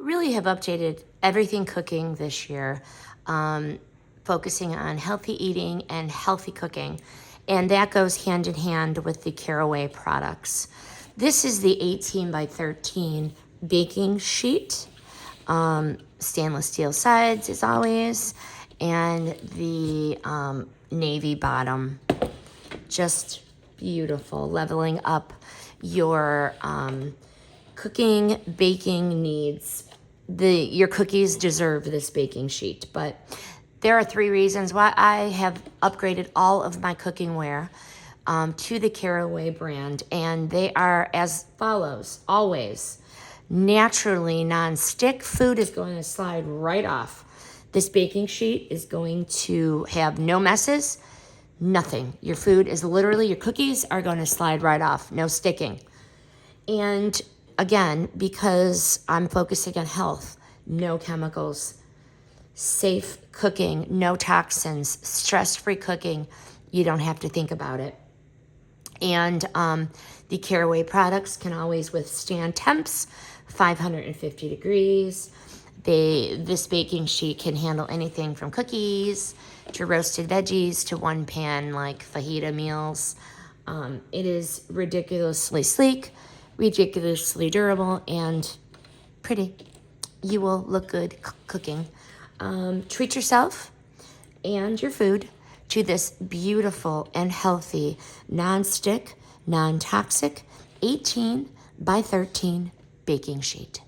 really have updated everything cooking this year, focusing on healthy eating and healthy cooking. And that goes hand in hand with the Caraway products. This is the 18 by 13 baking sheet. Stainless steel sides as always, and the navy bottom. Just beautiful, leveling up your cooking, baking needs. Your cookies deserve this baking sheet, but there are 3 reasons why I have upgraded all of my cooking ware to the Caraway brand, and they are as follows. Always naturally non-stick. Food is going to slide right off. This baking sheet is going to have no messes, nothing. Your food is literally, your cookies are going to slide right off, no sticking. And again, because I'm focusing on health, no chemicals, safe cooking, no toxins, stress-free cooking, you don't have to think about it. And the Caraway products can always withstand temps, 550 degrees. This baking sheet can handle anything from cookies to roasted veggies to one pan like fajita meals. It is ridiculously sleek, ridiculously durable, and pretty. You will look good cooking. Treat yourself and your food to this beautiful and healthy, non-stick, non-toxic 18 by 13 baking sheet.